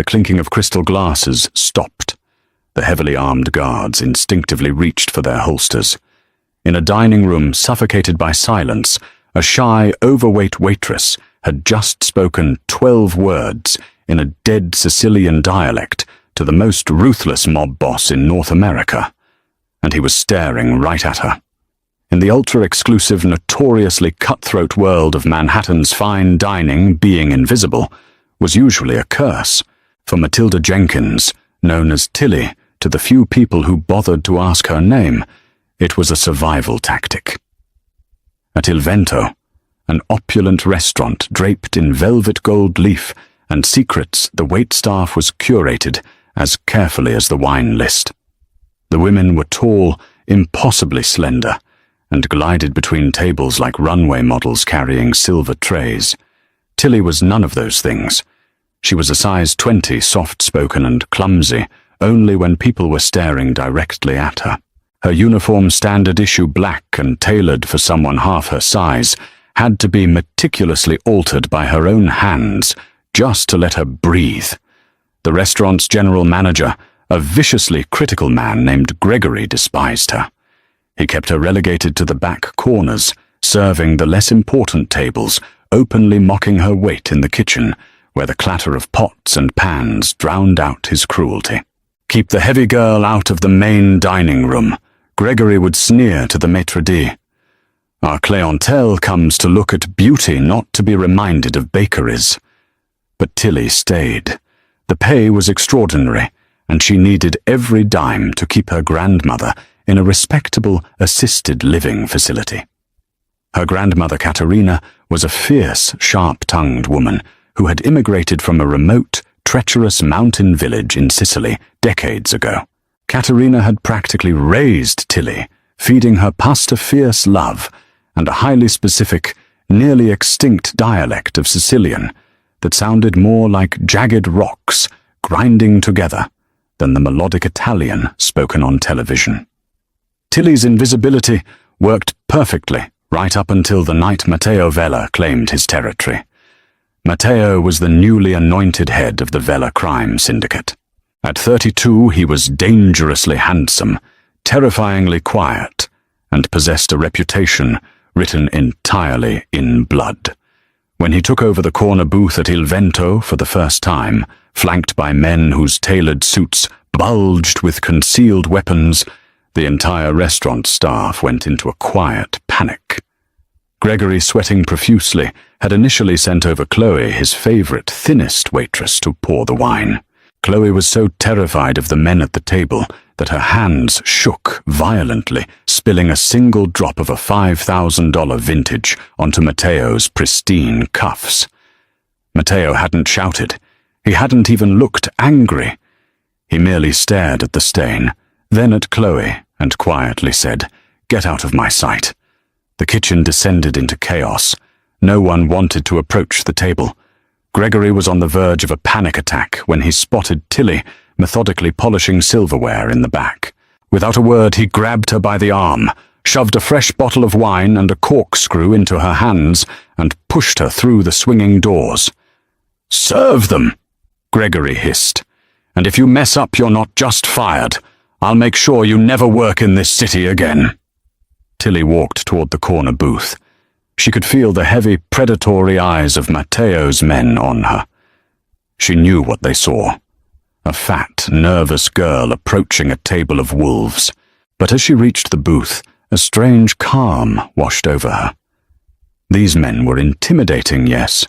The clinking of crystal glasses stopped. The heavily armed guards instinctively reached for their holsters. In a dining room suffocated by silence, a shy, overweight waitress had just spoken 12 words in a dead Sicilian dialect to the most ruthless mob boss in North America, and he was staring right at her. In the ultra-exclusive, notoriously cutthroat world of Manhattan's fine dining, being invisible was usually a curse. For Matilda Jenkins, known as Tilly to the few people who bothered to ask her name, it was a survival tactic. At Il Vento, an opulent restaurant draped in velvet gold leaf and secrets the waitstaff was curated as carefully as the wine list. The women were tall, impossibly slender, and glided between tables like runway models carrying silver trays. Tilly was none of those things. She was a size 20, soft-spoken and clumsy, only when people were staring directly at her. Her uniform, standard-issue black and tailored for someone half her size, had to be meticulously altered by her own hands just to let her breathe. The restaurant's general manager, a viciously critical man named Gregory, despised her. He kept her relegated to the back corners, serving the less important tables, openly mocking her weight in the kitchen, where the clatter of pots and pans drowned out his cruelty. "Keep the heavy girl out of the main dining room," Gregory would sneer to the maitre d'. "Our clientele comes to look at beauty, not to be reminded of bakeries." But Tilly stayed. The pay was extraordinary, and she needed every dime to keep her grandmother in a respectable assisted living facility. Her grandmother Caterina was a fierce, sharp-tongued woman who had immigrated from a remote, treacherous mountain village in Sicily decades ago. Caterina had practically raised Tilly, feeding her pasta fierce love and a highly specific, nearly extinct dialect of Sicilian that sounded more like jagged rocks grinding together than the melodic Italian spoken on television. Tilly's invisibility worked perfectly right up until the night Matteo Vella claimed his territory. Matteo was the newly anointed head of the Vella crime syndicate. At 32, he was dangerously handsome, terrifyingly quiet, and possessed a reputation written entirely in blood. When he took over the corner booth at Il Vento for the first time, flanked by men whose tailored suits bulged with concealed weapons, the entire restaurant staff went into a quiet panic. Gregory, sweating profusely, had initially sent over Chloe, his favorite, thinnest waitress, to pour the wine. Chloe was so terrified of the men at the table that her hands shook violently, spilling a single drop of a $5,000 vintage onto Matteo's pristine cuffs. Matteo hadn't shouted. He hadn't even looked angry. He merely stared at the stain, then at Chloe, and quietly said, "Get out of my sight." The kitchen descended into chaos. No one wanted to approach the table. Gregory was on the verge of a panic attack when he spotted Tilly methodically polishing silverware in the back. Without a word, he grabbed her by the arm, shoved a fresh bottle of wine and a corkscrew into her hands, and pushed her through the swinging doors. "Serve them," Gregory hissed. "And if you mess up, you're not just fired. I'll make sure you never work in this city again." Tilly walked toward the corner booth. She could feel the heavy, predatory eyes of Matteo's men on her. She knew what they saw. A fat, nervous girl approaching a table of wolves. But as she reached the booth, a strange calm washed over her. These men were intimidating, yes,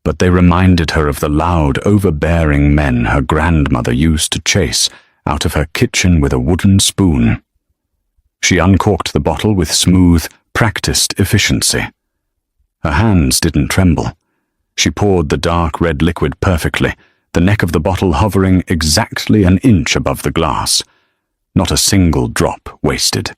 but they reminded her of the loud, overbearing men her grandmother used to chase out of her kitchen with a wooden spoon. She uncorked the bottle with smooth, practiced efficiency. Her hands didn't tremble. She poured the dark red liquid perfectly, the neck of the bottle hovering exactly an inch above the glass. Not a single drop wasted.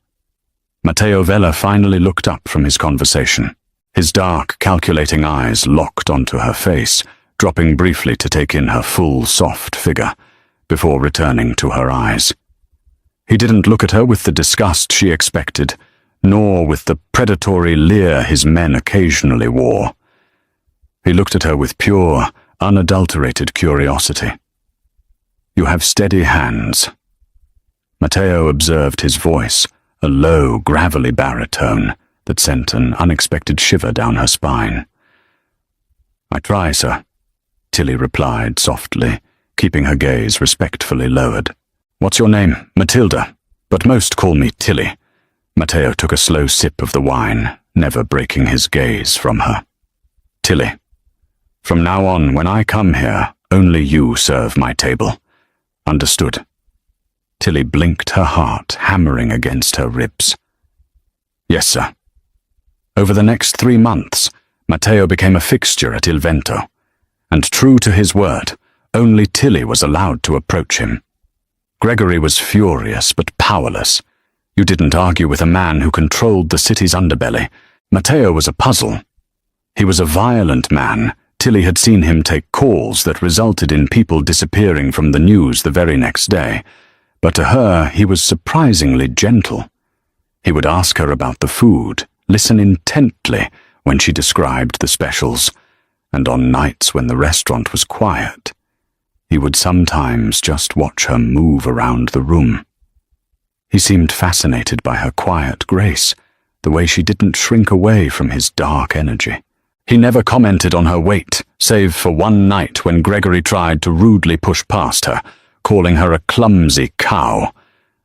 Matteo Vella finally looked up from his conversation. His dark, calculating eyes locked onto her face, dropping briefly to take in her full, soft figure, before returning to her eyes. He didn't look at her with the disgust she expected, nor with the predatory leer his men occasionally wore. He looked at her with pure, unadulterated curiosity. You have steady hands. Matteo observed his voice, a low, gravelly baritone that sent an unexpected shiver down her spine. I try, sir, Tilly replied softly, keeping her gaze respectfully lowered. What's your name? Matilda, but most call me Tilly. Matteo took a slow sip of the wine, never breaking his gaze from her. Tilly, from now on, when I come here, only you serve my table. Understood? Tilly blinked, her heart hammering against her ribs. Yes, sir. Over the next 3 months, Matteo became a fixture at Il Vento, and true to his word, only Tilly was allowed to approach him. Gregory was furious but powerless. You didn't argue with a man who controlled the city's underbelly. Matteo was a puzzle. He was a violent man. Tilly had seen him take calls that resulted in people disappearing from the news the very next day. But to her, he was surprisingly gentle. He would ask her about the food, listen intently when she described the specials, and on nights when the restaurant was quiet, he would sometimes just watch her move around the room. He seemed fascinated by her quiet grace, the way she didn't shrink away from his dark energy. He never commented on her weight, save for one night when Gregory tried to rudely push past her, calling her a clumsy cow.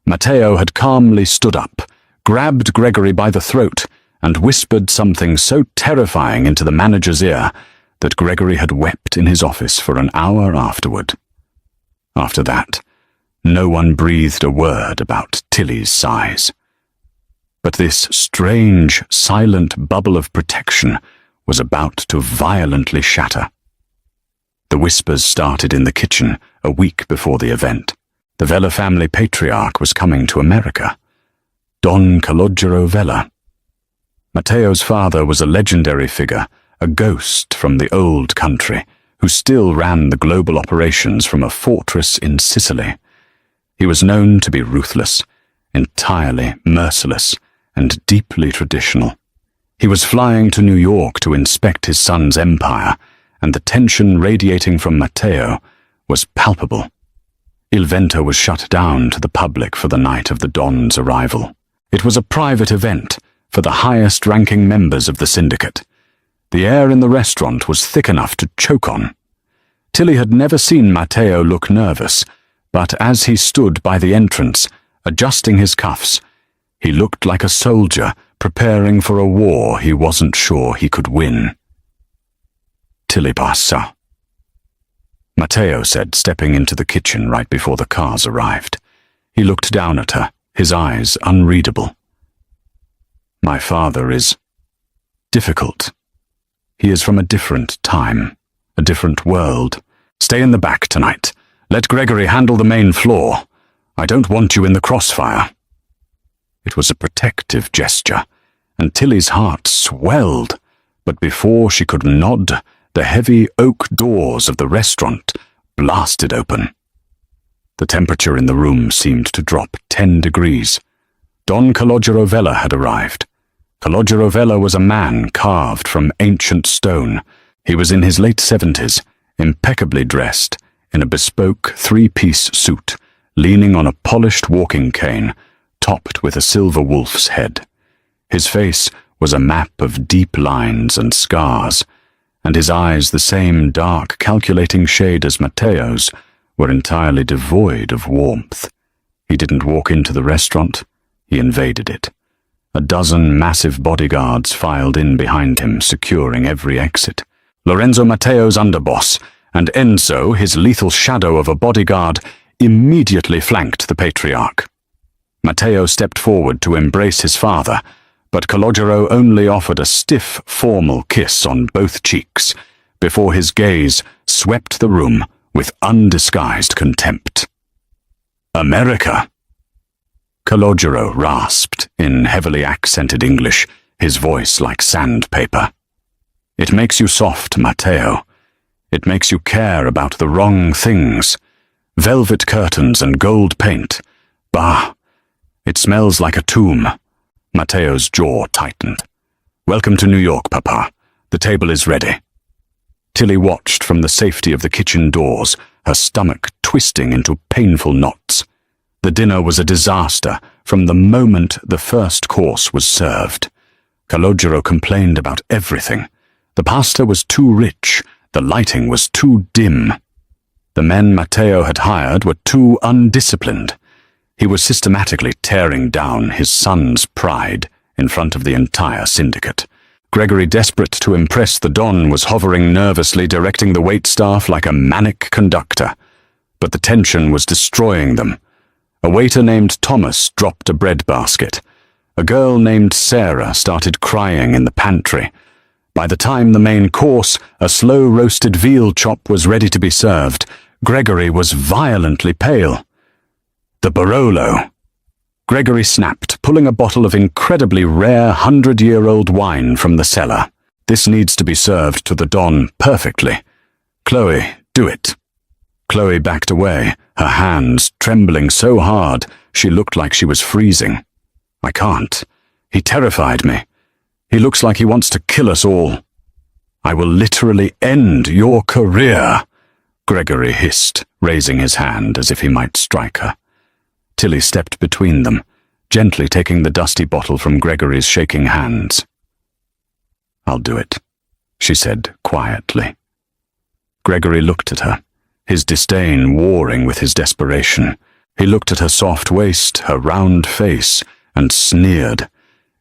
Matteo had calmly stood up, grabbed Gregory by the throat, and whispered something so terrifying into the manager's ear that Gregory had wept in his office for an hour afterward. After that, no one breathed a word about Tilly's size. But this strange, silent bubble of protection was about to violently shatter. The whispers started in the kitchen a week before the event. The Vella family patriarch was coming to America. Don Calogero Vella. Matteo's father was a legendary figure, a ghost from the old country, who still ran the global operations from a fortress in Sicily. He was known to be ruthless, entirely merciless, and deeply traditional. He was flying to New York to inspect his son's empire, and the tension radiating from Matteo was palpable. Il Vento was shut down to the public for the night of the Don's arrival. It was a private event for the highest-ranking members of the syndicate. The air in the restaurant was thick enough to choke on. Tilly had never seen Matteo look nervous, but as he stood by the entrance, adjusting his cuffs, he looked like a soldier preparing for a war he wasn't sure he could win. Tilly passa, Matteo said, stepping into the kitchen right before the cars arrived. He looked down at her, his eyes unreadable. My father is difficult. He is from a different time, a different world. Stay in the back tonight. Let Gregory handle the main floor. I don't want you in the crossfire. It was a protective gesture, and Tilly's heart swelled, but before she could nod, the heavy oak doors of the restaurant blasted open. The temperature in the room seemed to drop 10 degrees. Don Calogero Vella had arrived. Calogero Vella was a man carved from ancient stone. He was in his late 70s, impeccably dressed, in a bespoke 3-piece suit, leaning on a polished walking cane, topped with a silver wolf's head. His face was a map of deep lines and scars, and his eyes, the same dark, calculating shade as Matteo's, were entirely devoid of warmth. He didn't walk into the restaurant, he invaded it. A dozen massive bodyguards filed in behind him, securing every exit. Lorenzo Matteo's underboss, and Enzo, his lethal shadow of a bodyguard, immediately flanked the patriarch. Matteo stepped forward to embrace his father, but Calogero only offered a stiff, formal kiss on both cheeks, before his gaze swept the room with undisguised contempt. America! Calogero rasped in heavily accented English, his voice like sandpaper. It makes you soft, Matteo. It makes you care about the wrong things. Velvet curtains and gold paint. Bah! It smells like a tomb. Matteo's jaw tightened. Welcome to New York, Papa. The table is ready. Tilly watched from the safety of the kitchen doors, her stomach twisting into painful knots. The dinner was a disaster from the moment the first course was served. Calogero complained about everything. The pasta was too rich, the lighting was too dim. The men Matteo had hired were too undisciplined. He was systematically tearing down his son's pride in front of the entire syndicate. Gregory, desperate to impress the Don, was hovering nervously, directing the waitstaff like a manic conductor. But the tension was destroying them. A waiter named Thomas dropped a bread basket. A girl named Sarah started crying in the pantry. By the time the main course, a slow-roasted veal chop, was ready to be served, Gregory was violently pale. The Barolo. Gregory snapped, pulling a bottle of incredibly rare 100-year-old wine from the cellar. This needs to be served to the Don perfectly. Chloe, do it. Chloe backed away, her hands trembling so hard she looked like she was freezing. I can't. He terrified me. He looks like he wants to kill us all. I will literally end your career, Gregory hissed, raising his hand as if he might strike her. Tilly stepped between them, gently taking the dusty bottle from Gregory's shaking hands. I'll do it, she said quietly. Gregory looked at her, his disdain warring with his desperation. He looked at her soft waist, her round face, and sneered.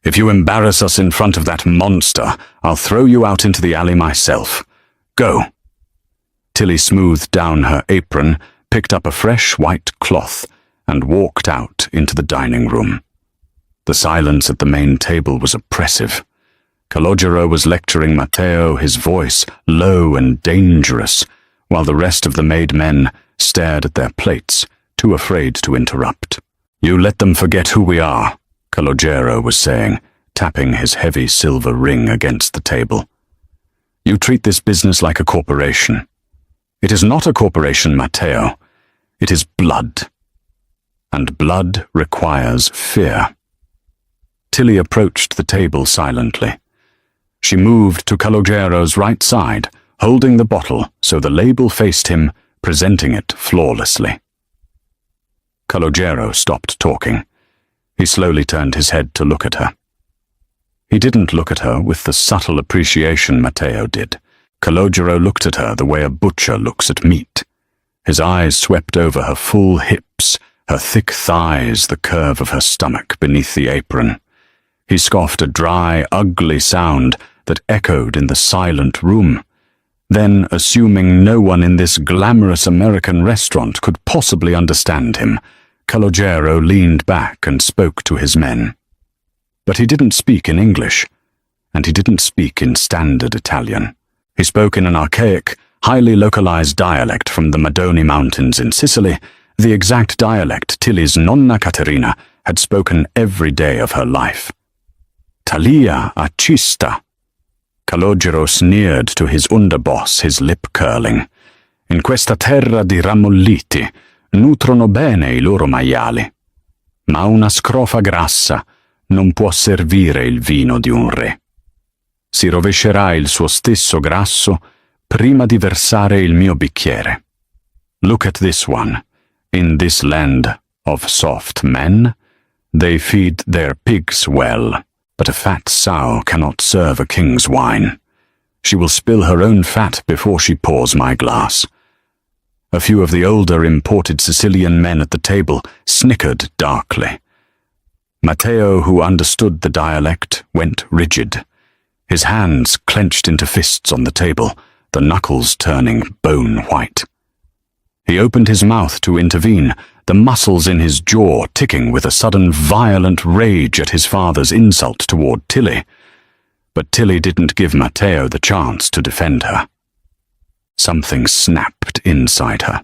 If you embarrass us in front of that monster, I'll throw you out into the alley myself. Go. Tilly smoothed down her apron, picked up a fresh white cloth, and walked out into the dining room. The silence at the main table was oppressive. Calogero was lecturing Matteo, his voice low and dangerous, while the rest of the made men stared at their plates, too afraid to interrupt. You let them forget who we are, Calogero was saying, tapping his heavy silver ring against the table. You treat this business like a corporation. It is not a corporation, Matteo. It is blood. And blood requires fear. Tilly approached the table silently. She moved to Calogero's right side, holding the bottle so the label faced him, presenting it flawlessly. Calogero stopped talking. He slowly turned his head to look at her. He didn't look at her with the subtle appreciation Matteo did. Calogero looked at her the way a butcher looks at meat. His eyes swept over her full hips, her thick thighs, the curve of her stomach beneath the apron. He scoffed a dry, ugly sound that echoed in the silent room. Then, assuming no one in this glamorous American restaurant could possibly understand him, Calogero leaned back and spoke to his men. But he didn't speak in English, and he didn't speak in standard Italian. He spoke in an archaic, highly localized dialect from the Madoni Mountains in Sicily, the exact dialect Tilly's nonna Caterina had spoken every day of her life. Talia accista. Calogero sneered to his underboss, his lip curling. In questa terra di rammolliti nutrono bene I loro maiali, ma una scrofa grassa non può servire il vino di un re. Si rovescerà il suo stesso grasso prima di versare il mio bicchiere. Look at this one. In this land of soft men, they feed their pigs well, but a fat sow cannot serve a king's wine. She will spill her own fat before she pours my glass. A few of the older imported Sicilian men at the table snickered darkly. Matteo, who understood the dialect, went rigid. His hands clenched into fists on the table, the knuckles turning bone white. He opened his mouth to intervene, the muscles in his jaw ticking with a sudden violent rage at his father's insult toward Tilly. But Tilly didn't give Matteo the chance to defend her. Something snapped inside her.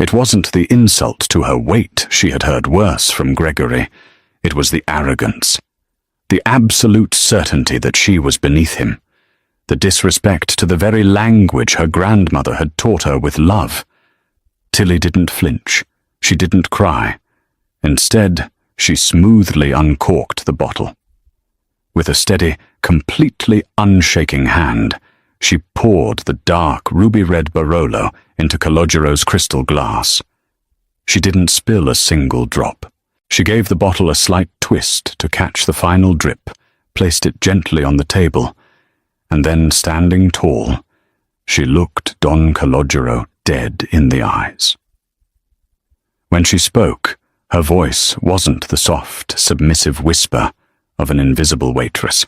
It wasn't the insult to her weight she had heard worse from Gregory. It was the arrogance, the absolute certainty that she was beneath him, the disrespect to the very language her grandmother had taught her with love. Tilly didn't flinch. She didn't cry. Instead, she smoothly uncorked the bottle. With a steady, completely unshaking hand, she poured the dark, ruby-red Barolo into Calogero's crystal glass. She didn't spill a single drop. She gave the bottle a slight twist to catch the final drip, placed it gently on the table, and then, standing tall, she looked Don Calogero dead in the eyes. When she spoke, her voice wasn't the soft, submissive whisper of an invisible waitress.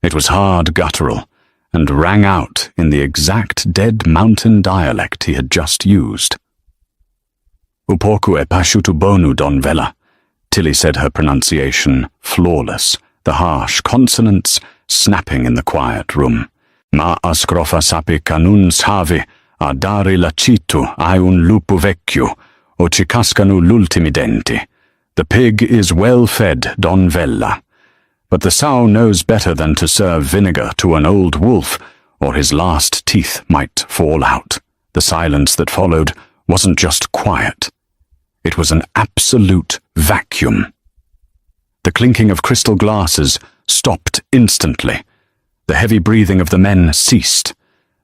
It was hard, guttural, and rang out in the exact dead mountain dialect he had just used. "Upoku e pasciuto bonu, Don Vella," Tilly said, her pronunciation flawless, the harsh consonants snapping in the quiet room. "Ma ascrofa sapi canun savi a dare lacitu ai un lupo vecchio, o ci cascano l'ultimi denti. The pig is well fed, Don Vella, but the sow knows better than to serve vinegar to an old wolf, or his last teeth might fall out." The silence that followed wasn't just quiet. It was an absolute vacuum. The clinking of crystal glasses stopped instantly. The heavy breathing of the men ceased.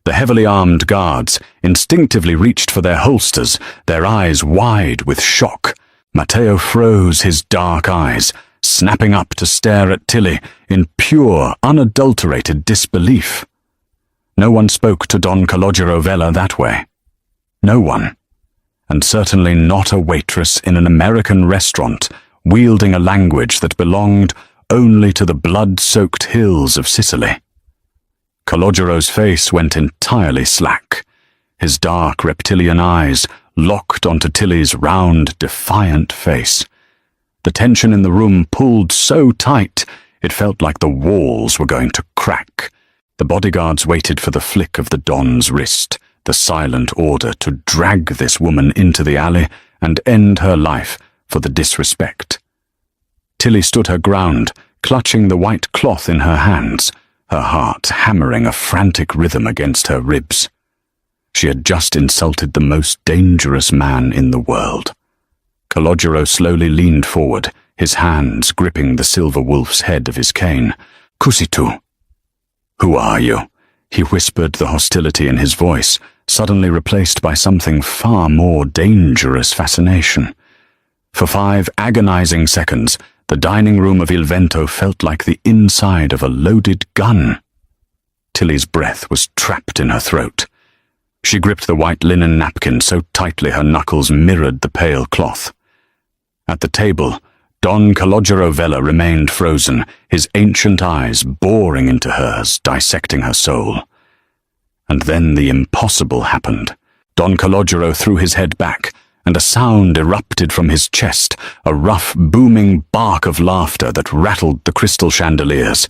The heavily armed guards instinctively reached for their holsters, their eyes wide with shock. Matteo froze his dark eyes, snapping up to stare at Tilly in pure, unadulterated disbelief. No one spoke to Don Calogero Vella that way. No one. And certainly not a waitress in an American restaurant wielding a language that belonged only to the blood-soaked hills of Sicily. Calogero's face went entirely slack, his dark reptilian eyes locked onto Tilly's round, defiant face. The tension in the room pulled so tight it felt like the walls were going to crack. The bodyguards waited for the flick of the Don's wrist, the silent order to drag this woman into the alley and end her life for the disrespect. Tilly stood her ground, clutching the white cloth in her hands, her heart hammering a frantic rhythm against her ribs. She had just insulted the most dangerous man in the world. Calogero slowly leaned forward, his hands gripping the silver wolf's head of his cane. "Kusitu." "Who are you?" He whispered, the hostility in his voice suddenly replaced by something far more dangerous fascination. For 5 agonizing seconds, the dining room of Il Vento felt like the inside of a loaded gun. Tilly's breath was trapped in her throat. She gripped the white linen napkin so tightly her knuckles mirrored the pale cloth. At the table, Don Calogero Vella remained frozen, his ancient eyes boring into hers, dissecting her soul. And then the impossible happened. Don Calogero threw his head back, and a sound erupted from his chest, a rough, booming bark of laughter that rattled the crystal chandeliers.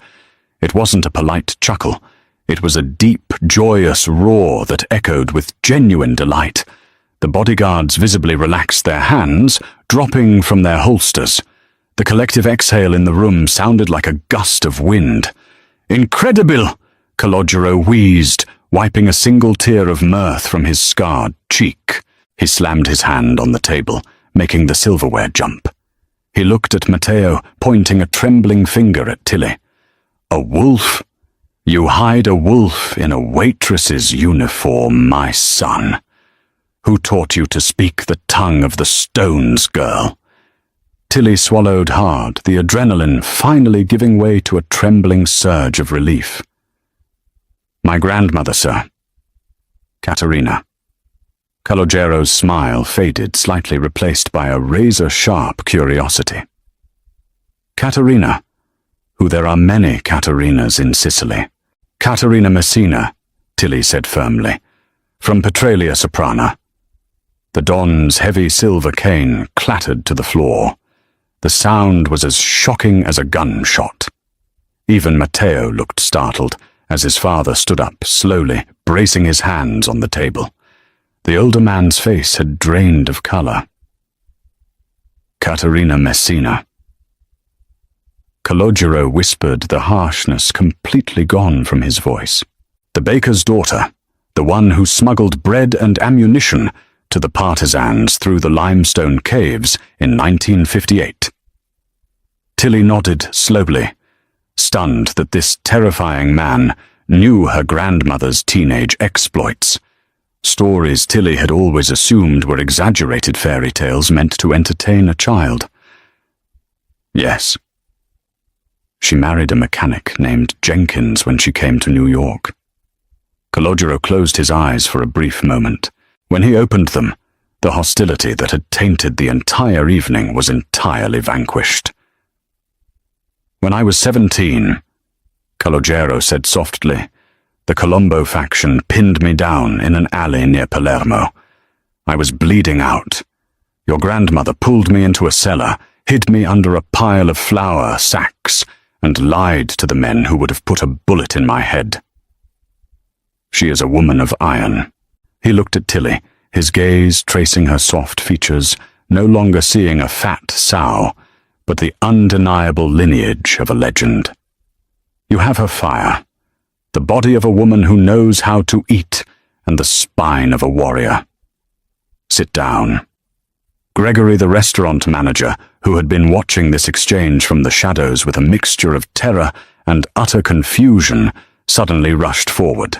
It wasn't a polite chuckle. It was a deep, joyous roar that echoed with genuine delight. The bodyguards visibly relaxed their hands, dropping from their holsters. The collective exhale in the room sounded like a gust of wind. "Incredible!" Calogero wheezed, wiping a single tear of mirth from his scarred cheek. He slammed his hand on the table, making the silverware jump. He looked at Matteo, pointing a trembling finger at Tilly. "A wolf? You hide a wolf in a waitress's uniform, my son. Who taught you to speak the tongue of the stones, girl?" Tilly swallowed hard, the adrenaline finally giving way to a trembling surge of relief. "My grandmother, sir. Caterina." Calogero's smile faded, slightly replaced by a razor-sharp curiosity. "Caterina, who there are many Caterinas in Sicily. Caterina Messina," Tilly said firmly, "from Petralia Soprana." The Don's heavy silver cane clattered to the floor. The sound was as shocking as a gunshot. Even Matteo looked startled as his father stood up, slowly bracing his hands on the table. The older man's face had drained of color. "Caterina Messina." Calogero whispered, the harshness completely gone from his voice. "The baker's daughter, the one who smuggled bread and ammunition to the partisans through the limestone caves in 1958. Tilly nodded slowly, stunned that this terrifying man knew her grandmother's teenage exploits. Stories Tilly had always assumed were exaggerated fairy tales meant to entertain a child. Yes. She married a mechanic named Jenkins when she came to New York. Calogero closed his eyes for a brief moment. When he opened them, the hostility that had tainted the entire evening was entirely vanquished. When I was 17, Calogero said softly, the Colombo faction pinned me down in an alley near Palermo. I was bleeding out. Your grandmother pulled me into a cellar, hid me under a pile of flour sacks, and lied to the men who would have put a bullet in my head. She is a woman of iron. He looked at Tilly, his gaze tracing her soft features, no longer seeing a fat sow, but the undeniable lineage of a legend. You have her fire, the body of a woman who knows how to eat, and the spine of a warrior. Sit down. Gregory, the restaurant manager, who had been watching this exchange from the shadows with a mixture of terror and utter confusion, suddenly rushed forward.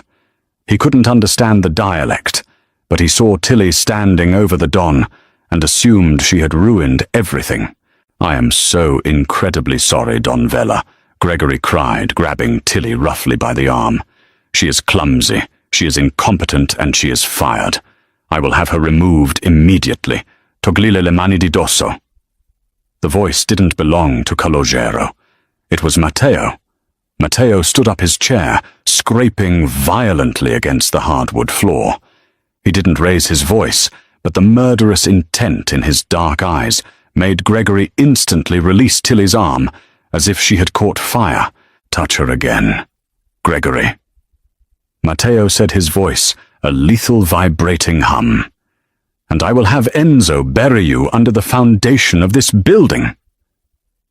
He couldn't understand the dialect, but he saw Tilly standing over the Don and assumed she had ruined everything. I am so incredibly sorry, Don Vella, Gregory cried, grabbing Tilly roughly by the arm. She is clumsy, she is incompetent, and she is fired. I will have her removed immediately. Toglile le mani di dosso. The voice didn't belong to Calogero. It was Matteo. Matteo stood up his chair, scraping violently against the hardwood floor. He didn't raise his voice, but the murderous intent in his dark eyes made Gregory instantly release Tilly's arm, as if she had caught fire. Touch her again, Gregory. Matteo said, his voice a lethal vibrating hum. And I will have Enzo bury you under the foundation of this building.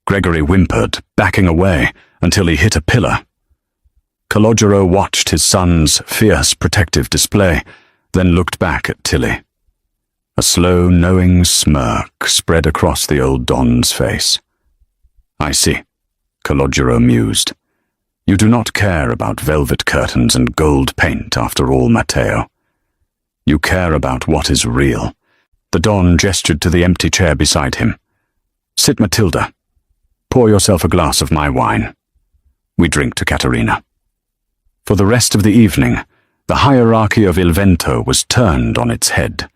Gregory whimpered, backing away until he hit a pillar. Calogero watched his son's fierce protective display, then looked back at Tilly. A slow, knowing smirk spread across the old Don's face. I see, Calogero mused. You do not care about velvet curtains and gold paint, after all, Matteo. You care about what is real. The Don gestured to the empty chair beside him. Sit, Matilda. Pour yourself a glass of my wine. We drink to Caterina. For the rest of the evening, the hierarchy of Il Vento was turned on its head.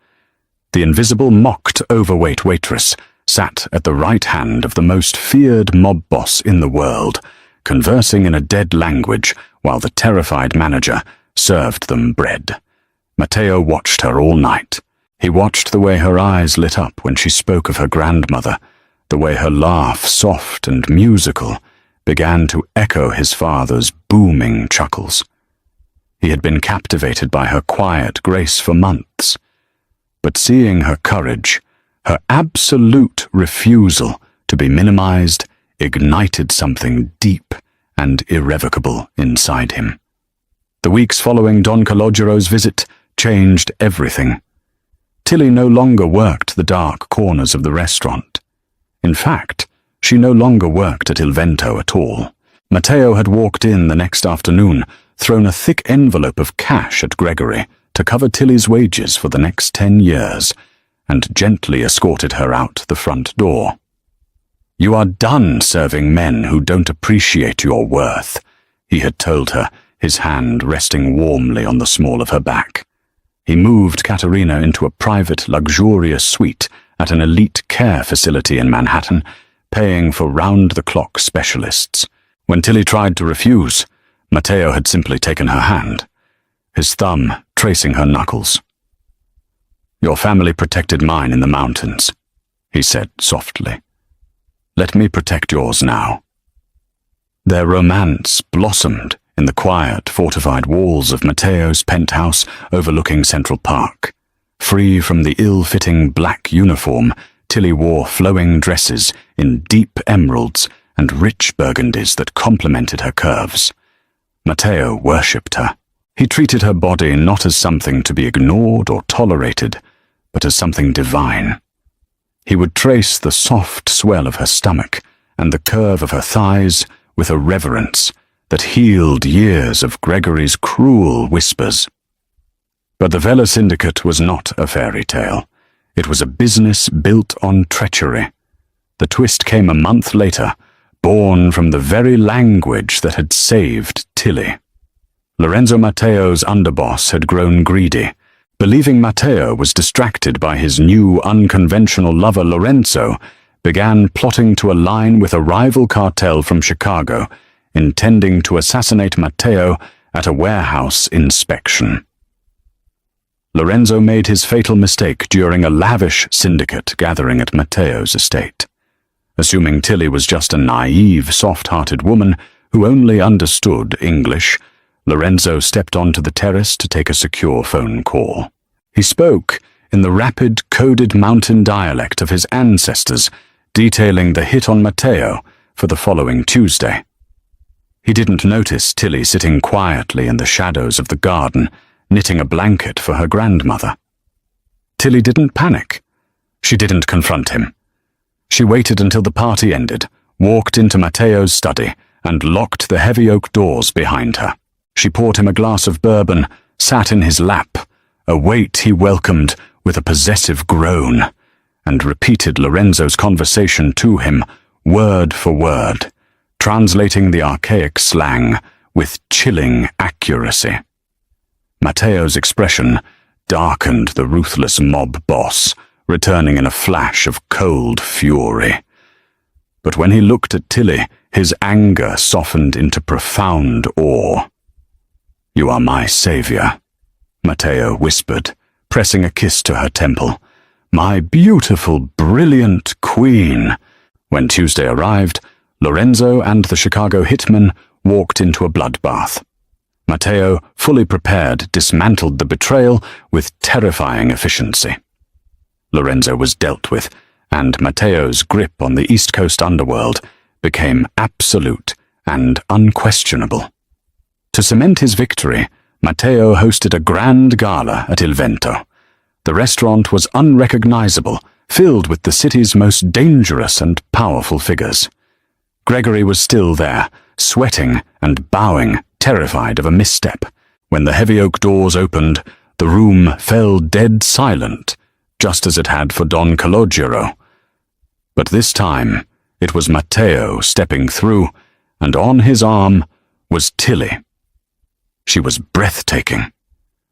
The invisible mocked overweight waitress sat at the right hand of the most feared mob boss in the world, conversing in a dead language while the terrified manager served them bread. Matteo watched her all night. He watched the way her eyes lit up when she spoke of her grandmother, the way her laugh, soft and musical, began to echo his father's booming chuckles. He had been captivated by her quiet grace for months, but seeing her courage, her absolute refusal to be minimized, ignited something deep and irrevocable inside him. The weeks following Don Calogero's visit changed everything. Tilly no longer worked the dark corners of the restaurant. In fact, she no longer worked at Il Vento at all. Matteo had walked in the next afternoon, thrown a thick envelope of cash at Gregory to cover Tilly's wages for the next 10 years, and gently escorted her out the front door. You are done serving men who don't appreciate your worth, he had told her, his hand resting warmly on the small of her back. He moved Caterina into a private, luxurious suite at an elite care facility in Manhattan, paying for round-the-clock specialists. When Tilly tried to refuse, Matteo had simply taken her hand, his thumb tracing her knuckles. Your family protected mine in the mountains, he said softly. Let me protect yours now. Their romance blossomed in the quiet, fortified walls of Matteo's penthouse overlooking Central Park. Free from the ill-fitting black uniform, Tilly wore flowing dresses in deep emeralds and rich burgundies that complemented her curves. Matteo worshipped her. He treated her body not as something to be ignored or tolerated, but as something divine. He would trace the soft swell of her stomach and the curve of her thighs with a reverence that healed years of Gregory's cruel whispers. But the Vela Syndicate was not a fairy tale. It was a business built on treachery. The twist came a month later, born from the very language that had saved Tilly. Lorenzo Matteo's underboss had grown greedy. Believing Matteo was distracted by his new unconventional lover Lorenzo, began plotting to align with a rival cartel from Chicago, intending to assassinate Matteo at a warehouse inspection. Lorenzo made his fatal mistake during a lavish syndicate gathering at Matteo's estate. Assuming Tilly was just a naive, soft-hearted woman who only understood English, Lorenzo stepped onto the terrace to take a secure phone call. He spoke in the rapid, coded mountain dialect of his ancestors, detailing the hit on Matteo for the following Tuesday. He didn't notice Tilly sitting quietly in the shadows of the garden, knitting a blanket for her grandmother. Tilly didn't panic. She didn't confront him. She waited until the party ended, walked into Matteo's study, and locked the heavy oak doors behind her. She poured him a glass of bourbon, sat in his lap, a weight he welcomed with a possessive groan, and repeated Lorenzo's conversation to him, word for word, translating the archaic slang with chilling accuracy. Matteo's expression darkened the ruthless mob boss, returning in a flash of cold fury. But when he looked at Tilly, his anger softened into profound awe. "You are my savior," Matteo whispered, pressing a kiss to her temple. "My beautiful, brilliant queen." When Tuesday arrived, Lorenzo and the Chicago hitman walked into a bloodbath. Matteo, fully prepared, dismantled the betrayal with terrifying efficiency. Lorenzo was dealt with, and Matteo's grip on the East Coast underworld became absolute and unquestionable. To cement his victory, Matteo hosted a grand gala at Il Vento. The restaurant was unrecognizable, filled with the city's most dangerous and powerful figures. Gregory was still there, sweating and bowing, terrified of a misstep. When the heavy oak doors opened, the room fell dead silent, just as it had for Don Calogero. But this time, it was Matteo stepping through, and on his arm was Tilly. She was breathtaking.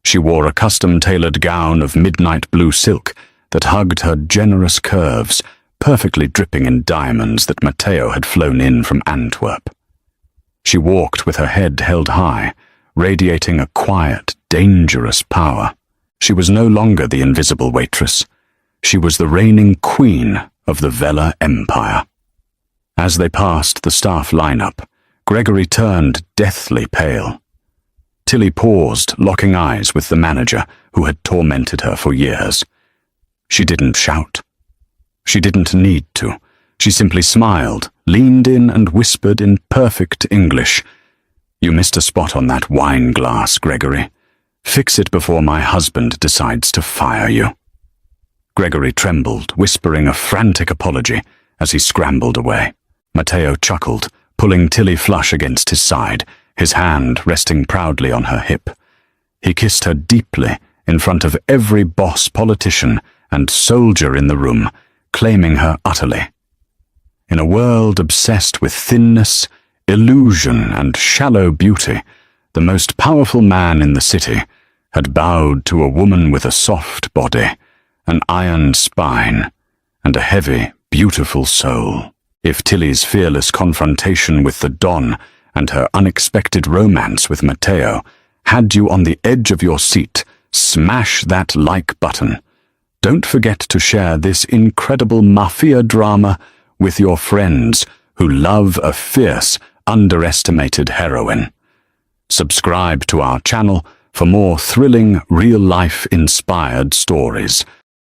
She wore a custom-tailored gown of midnight blue silk that hugged her generous curves, perfectly dripping in diamonds that Matteo had flown in from Antwerp. She walked with her head held high, radiating a quiet, dangerous power. She was no longer the invisible waitress. She was the reigning queen of the Vela Empire. As they passed the staff lineup, Gregory turned deathly pale. Tilly paused, locking eyes with the manager who had tormented her for years. She didn't shout. She didn't need to. She simply smiled, leaned in and whispered in perfect English, "You missed a spot on that wine glass, Gregory. Fix it before my husband decides to fire you." Gregory trembled, whispering a frantic apology as he scrambled away. Matteo chuckled, pulling Tilly flush against his side, his hand resting proudly on her hip. He kissed her deeply in front of every boss, politician, and soldier in the room, claiming her utterly. In a world obsessed with thinness, illusion, and shallow beauty, the most powerful man in the city had bowed to a woman with a soft body, an iron spine, and a heavy, beautiful soul. If Tilly's fearless confrontation with the Don and her unexpected romance with Matteo had you on the edge of your seat, smash that like button. Don't forget to share this incredible Mafia drama with your friends who love a fierce, underestimated heroine. Subscribe to our channel for more thrilling, real-life inspired stories.